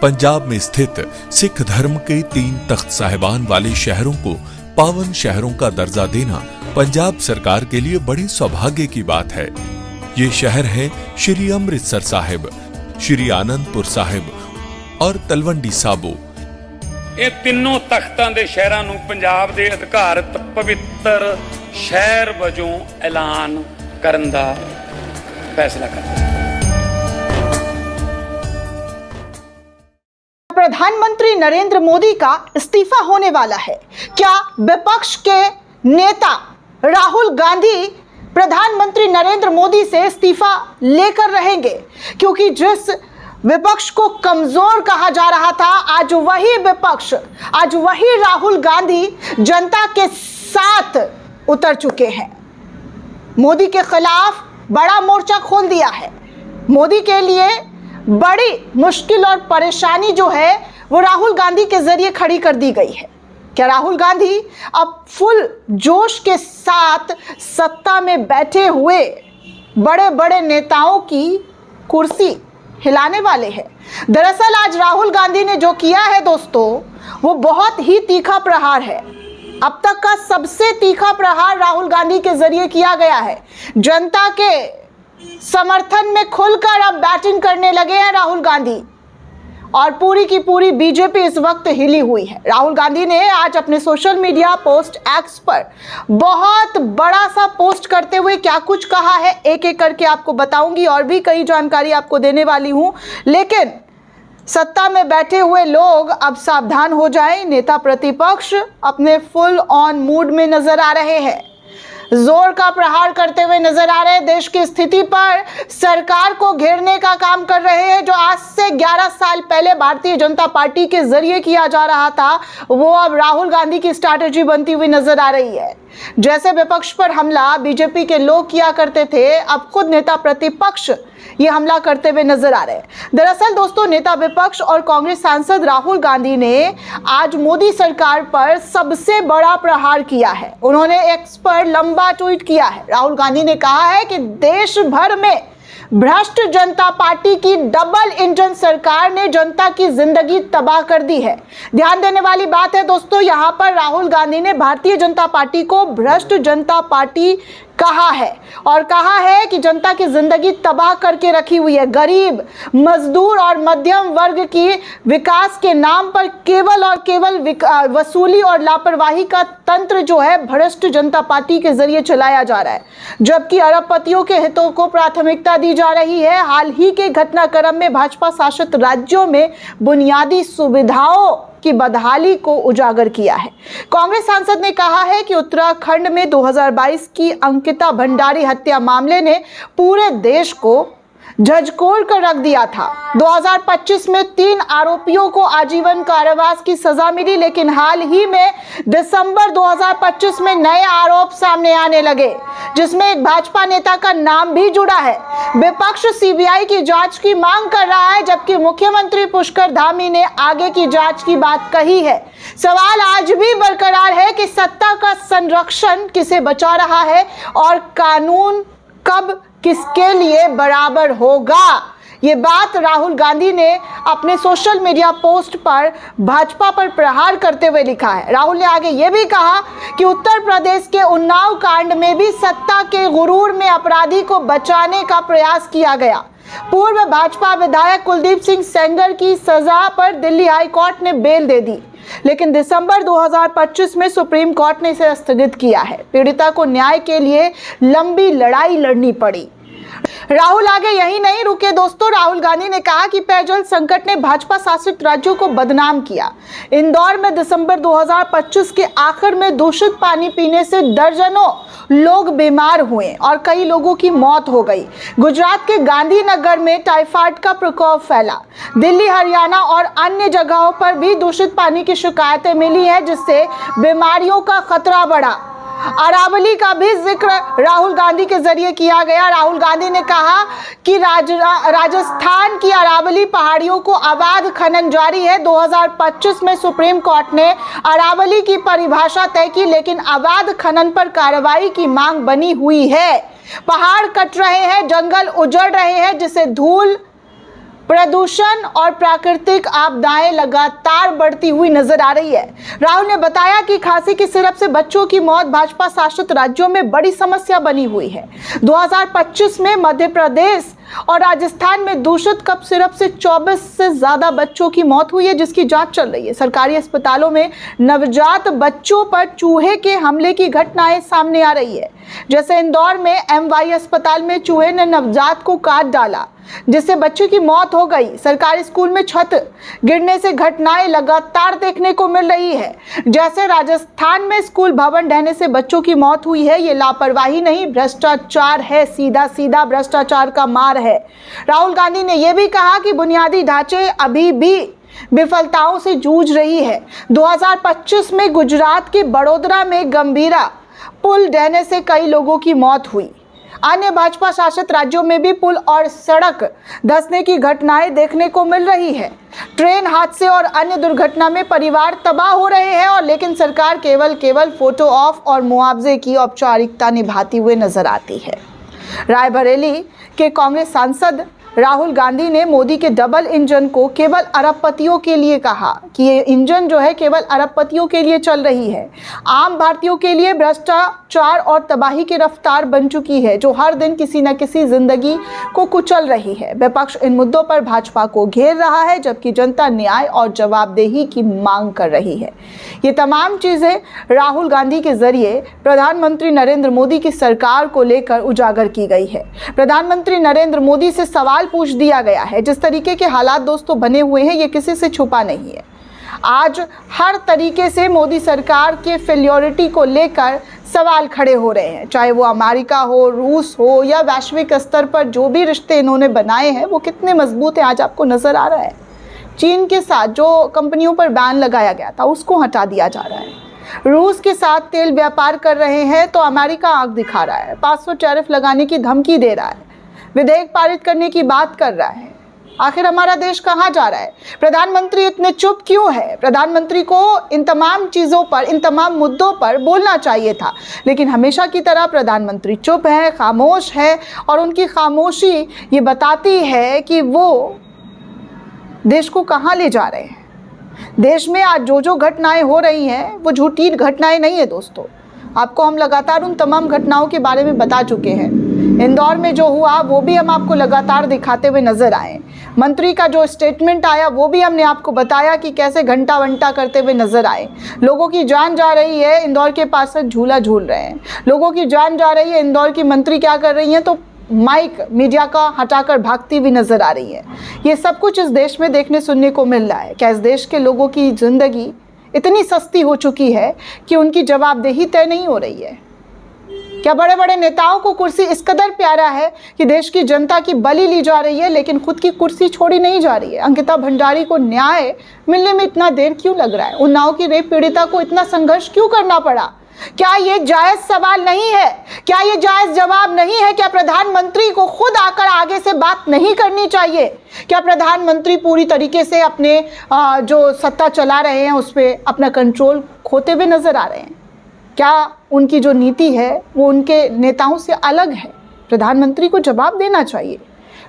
पंजाब में स्थित सिख धर्म के 3 तख्त साहिबान वाले शहरों को पावन शहरों का दर्जा देना पंजाब सरकार के लिए बड़े सौभाग्य की बात है। ये शहर है श्री अमृतसर साहिब, श्री आनंदपुर साहिब और तलवंडी साबो। ਇਹ ਤਿੰਨੋਂ ਤਖਤਾਂ ਦੇ ਸ਼ਹਿਰਾਂ ਨੂੰ ਪੰਜਾਬ ਦੇ ਅਧਿਕਾਰਤ ਪਵਿੱਤਰ ਸ਼ਹਿਰ ਵਜੋਂ ਐਲਾਨ ਕਰਨ ਦਾ ਫੈਸਲਾ ਕਰਦਾ ਹੈ। प्रधानमंत्री नरेंद्र मोदी का इस्तीफा होने वाला है। क्या विपक्ष के नेता राहुल गांधी प्रधानमंत्री नरेंद्र मोदी से इस्तीफा लेकर रहेंगे? क्योंकि जिस विपक्ष को कमजोर कहा जा रहा था, आज वही विपक्ष, आज वही राहुल गांधी जनता के साथ उतर चुके हैं। मोदी के खिलाफ बड़ा मोर्चा खोल दिया है। मोदी के लिए बड़ी मुश्किल और परेशानी जो है वो राहुल गांधी के जरिए खड़ी कर दी गई है। क्या राहुल गांधी अब फुल जोश के साथ सत्ता में बैठे हुए बड़े बड़े नेताओं की कुर्सी हिलाने वाले हैं? दरअसल आज राहुल गांधी ने जो किया है दोस्तों, वो बहुत ही तीखा प्रहार है। अब तक का सबसे तीखा प्रहार राहुल गांधी के जरिए किया गया है। जनता के समर्थन में खुलकर अब बैटिंग करने लगे हैं राहुल गांधी, और पूरी की पूरी बीजेपी इस वक्त हिली हुई है। राहुल गांधी ने आज अपने सोशल मीडिया पोस्ट एक्स पर बहुत बड़ा सा पोस्ट करते हुए क्या कुछ कहा है, एक एक करके आपको बताऊंगी और भी कई जानकारी आपको देने वाली हूं। लेकिन सत्ता में बैठे हुए लोग अब सावधान हो जाएं। नेता प्रतिपक्ष अपने फुल ऑन मूड में नजर आ रहे हैं, जोर का प्रहार करते हुए नजर आ रहे हैं। देश की स्थिति पर सरकार को घेरने का काम कर रहे हैं। जो आज से 11 साल पहले भारतीय जनता पार्टी के जरिए किया जा रहा था, वो अब राहुल गांधी की स्ट्रैटेजी बनती हुई नजर आ रही है। जैसे विपक्ष पर हमला बीजेपी के लोग किया करते थे, अब खुद नेता प्रतिपक्ष ये हमला करते हुए नजर आ रहे हैं। दरअसल दोस्तों, नेता विपक्ष और कांग्रेस सांसद राहुल गांधी ने आज मोदी सरकार पर सबसे बड़ा प्रहार किया है। उन्होंने एक्स पर लंबा ट्वीट किया है। राहुल गांधी ने कहा है कि देश भर में भ्रष्ट जनता पार्टी की डबल इंजन सरकार ने जनता की जिंदगी तबाह कर दी है। ध्यान देने वाली बात है दोस्तों, यहां पर राहुल गांधी ने भारतीय जनता पार्टी को भ्रष्ट जनता पार्टी कहा है और कहा है कि जनता की जिंदगी तबाह करके रखी हुई है। गरीब, मजदूर और मध्यम वर्ग की विकास के नाम पर केवल और केवल वसूली और लापरवाही का तंत्र जो है भ्रष्ट जनता पार्टी के जरिए चलाया जा रहा है, जबकि अरबपतियों के हितों को प्राथमिकता दी जा रही है। हाल ही के घटनाक्रम में भाजपा शासित राज्यों में बुनियादी सुविधाओं की बदहाली को उजागर किया है। कांग्रेस सांसद ने कहा है कि उत्तराखंड में 2022 की अंकिता भंडारी हत्या मामले ने पूरे देश को झकझोर कर रख दिया था। 2025 में 3 आरोपियों को आजीवन कारावास की सजा मिली, लेकिन हाल ही में दिसंबर 2025 में नए आरोप सामने आने लगे, जिसमें एक भाजपा नेता का नाम भी जुड़ा है। विपक्ष सीबीआई की जांच की मांग कर रहा है, जबकि मुख्यमंत्री पुष्कर धामी ने आगे की जांच की बात कही है। सवाल आज भी बरकरार है कि सत्ता का संरक्षण किसे बचा रहा है और कानून कब किसके लिए बराबर होगा। ये बात राहुल गांधी ने अपने सोशल मीडिया पोस्ट पर भाजपा पर प्रहार करते हुए लिखा है। राहुल ने आगे ये भी कहा कि उत्तर प्रदेश के उन्नाव कांड में भी सत्ता के गुरूर में अपराधी को बचाने का प्रयास किया गया। पूर्व भाजपा विधायक कुलदीप सिंह सेंगर की सजा पर दिल्ली हाई कोर्ट ने बेल दे दी, लेकिन दिसंबर 2025 में सुप्रीम कोर्ट ने इसे स्थगित किया है। पीड़िता को न्याय के लिए लंबी लड़ाई लड़नी पड़ी। राहुल आगे यही नहीं रुके दोस्तों। राहुल गांधी ने कहा कि पेयजल संकट ने भाजपा शासित राज्यों को बदनाम किया। इंदौर में दिसंबर 2025 के आखिर में दूषित पानी पीने से दर्जनों लोग बीमार हुए और कई लोगों की मौत हो गई। गुजरात के गांधीनगर में टाइफाइड का प्रकोप फैला। दिल्ली, हरियाणा और अन्य जगहों पर भी दूषित पानी की शिकायतें मिली है, जिससे बीमारियों का खतरा बढ़ा। अरावली का भी जिक्र राहुल गांधी के जरिए किया गया। राहुल गांधी ने कहा कि राजस्थान की अरावली पहाड़ियों को अवैध खनन जारी है। 2025 में सुप्रीम कोर्ट ने अरावली की परिभाषा तय की, लेकिन अवैध खनन पर कार्रवाई की मांग बनी हुई है। पहाड़ कट रहे हैं, जंगल उजड़ रहे हैं, जिससे धूल प्रदूषण और प्राकृतिक आपदाएं लगातार बढ़ती हुई नजर आ रही है। राहुल ने बताया कि खांसी की सिरप से बच्चों की मौत भाजपा शासित राज्यों में बड़ी समस्या बनी हुई है। 2025 में मध्य प्रदेश और राजस्थान में दूषित कफ सिरप से 24 से ज्यादा बच्चों की मौत हुई है, जिसकी जांच चल रही है। सरकारी अस्पतालों में नवजात बच्चों पर चूहे के हमले की घटनाएं सामने आ रही है। जैसे इंदौर में MY अस्पताल में चूहे ने नवजात को काट डाला, जिससे बच्चे की मौत हो गई। सरकारी स्कूल में छत गिरने से घटनाएं लगातार देखने को मिल रही है। जैसे राजस्थान में स्कूल भवन ढहने से बच्चों की मौत हुई है। ये लापरवाही नहीं, भ्रष्टाचार है, सीधा सीधा भ्रष्टाचार का मार है। राहुल गांधी ने यह भी कहा कि बुनियादी ढांचे अभी भी विफलताओं से जूझ रही है। 2025 में गुजरात के बड़ोदरा में गंभीरा पुल ढहने से कई लोगों की मौत हुई। अन्य भाजपा शासित राज्यों में भी पुल और सड़क धंसने की घटनाएं देखने को मिल रही है। ट्रेन हादसे और अन्य दुर्घटना में परिवार तबाह हो रहे हैं, और लेकिन सरकार केवल फोटो ऑफ और मुआवजे की औपचारिकता निभाती हुए नजर आती है। रायबरेली के कांग्रेस सांसद राहुल गांधी ने मोदी के डबल इंजन को केवल अरबपतियों के लिए कहा कि ये इंजन जो है केवल अरबपतियों के लिए चल रही है। आम भारतीयों के लिए भ्रष्टाचार और तबाही की रफ्तार बन चुकी है, जो हर दिन किसी न किसी जिंदगी को कुचल रही है। विपक्ष इन मुद्दों पर भाजपा को घेर रहा है, जबकि जनता न्याय और जवाबदेही की मांग कर रही है। ये तमाम चीजें राहुल गांधी के जरिए प्रधानमंत्री नरेंद्र मोदी की सरकार को लेकर उजागर की गई है। प्रधानमंत्री नरेंद्र मोदी से सवाल पूछ दिया गया है। जिस तरीके के हालात दोस्तों बने हुए हैं, ये किसी से छुपा नहीं है। आज हर तरीके से मोदी सरकार के फेल्योरिटी को लेकर सवाल खड़े हो रहे हैं, चाहे वो अमेरिका हो, रूस हो, या वैश्विक स्तर पर जो भी रिश्ते इन्होंने बनाए हैं वो कितने मजबूत हैं आज आपको नजर आ रहा है। चीन के साथ जो कंपनियों पर बैन लगाया गया था उसको हटा दिया जा रहा है। रूस के साथ तेल व्यापार कर रहे हैं तो अमेरिका आंख दिखा रहा है, 500 टैरिफ लगाने की धमकी दे रहा है, विधेयक पारित करने की बात कर रहा है। आखिर हमारा देश कहां जा रहा है? प्रधानमंत्री इतने चुप क्यों है? प्रधानमंत्री को इन तमाम चीज़ों पर, इन तमाम मुद्दों पर बोलना चाहिए था, लेकिन हमेशा की तरह प्रधानमंत्री चुप है, खामोश है, और उनकी खामोशी ये बताती है कि वो देश को कहां ले जा रहे हैं। देश में आज जो घटनाएं हो रही हैं वो झूठी घटनाएं नहीं है दोस्तों। आपको हम लगातार उन तमाम घटनाओं के बारे में बता चुके हैं। इंदौर में जो हुआ वो भी हम आपको लगातार दिखाते हुए नजर आए। मंत्री का जो स्टेटमेंट आया वो भी हमने आपको बताया कि कैसे घंटा वंटा करते हुए नजर आए। लोगों की जान जा रही है, इंदौर के पास झूला झूल रहे हैं। लोगों की जान जा रही है, इंदौर की मंत्री क्या कर रही हैं तो माइक मीडिया का हटाकर भागती हुई नजर आ रही है। ये सब कुछ इस देश में देखने सुनने को मिल रहा है। क्या इस देश के लोगों की जिंदगी इतनी सस्ती हो चुकी है कि उनकी जवाबदेही तय नहीं हो रही है? क्या बड़े बड़े नेताओं को कुर्सी इस कदर प्यारा है कि देश की जनता की बलि ली जा रही है, लेकिन खुद की कुर्सी छोड़ी नहीं जा रही है? अंकिता भंडारी को न्याय मिलने में इतना देर क्यों लग रहा है? उन्नाव की रेप पीड़िता को इतना संघर्ष क्यों करना पड़ा? क्या ये जायज सवाल नहीं है? क्या ये जायज जवाब नहीं है? क्या प्रधानमंत्री को खुद आकर आगे से बात नहीं करनी चाहिए? क्या प्रधानमंत्री पूरी तरीके से अपने जो सत्ता चला रहे हैं उस पर अपना कंट्रोल खोते हुए नजर आ रहे हैं? क्या उनकी जो नीति है वो उनके नेताओं से अलग है? प्रधानमंत्री को जवाब देना चाहिए।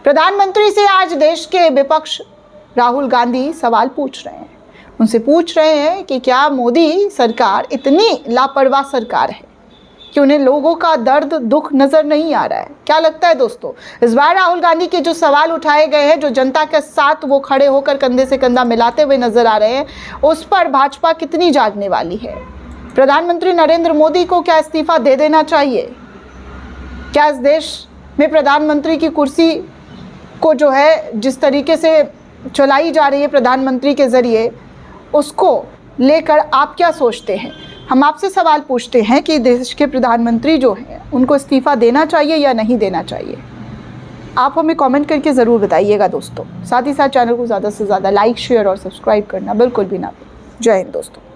प्रधानमंत्री से आज देश के विपक्ष राहुल गांधी सवाल पूछ रहे हैं। उनसे पूछ रहे हैं कि क्या मोदी सरकार इतनी लापरवाह सरकार है कि उन्हें लोगों का दर्द दुख नजर नहीं आ रहा है? क्या लगता है दोस्तों, इस बार राहुल गांधी के जो सवाल उठाए गए हैं, जो जनता के साथ वो खड़े होकर कंधे से कंधा मिलाते हुए नजर आ रहे हैं, उस पर भाजपा कितनी जागने वाली है? प्रधानमंत्री नरेंद्र मोदी को क्या इस्तीफा दे देना चाहिए? क्या इस देश में प्रधानमंत्री की कुर्सी को जो है जिस तरीके से चलाई जा रही है प्रधानमंत्री के जरिए, उसको लेकर आप क्या सोचते हैं? हम आपसे सवाल पूछते हैं कि देश के प्रधानमंत्री जो हैं उनको इस्तीफा देना चाहिए या नहीं देना चाहिए? आप हमें कमेंट करके ज़रूर बताइएगा दोस्तों। साथ ही साथ चैनल को ज़्यादा से ज़्यादा लाइक, शेयर और सब्सक्राइब करना बिल्कुल भी ना भूलें। जय हिंद दोस्तों।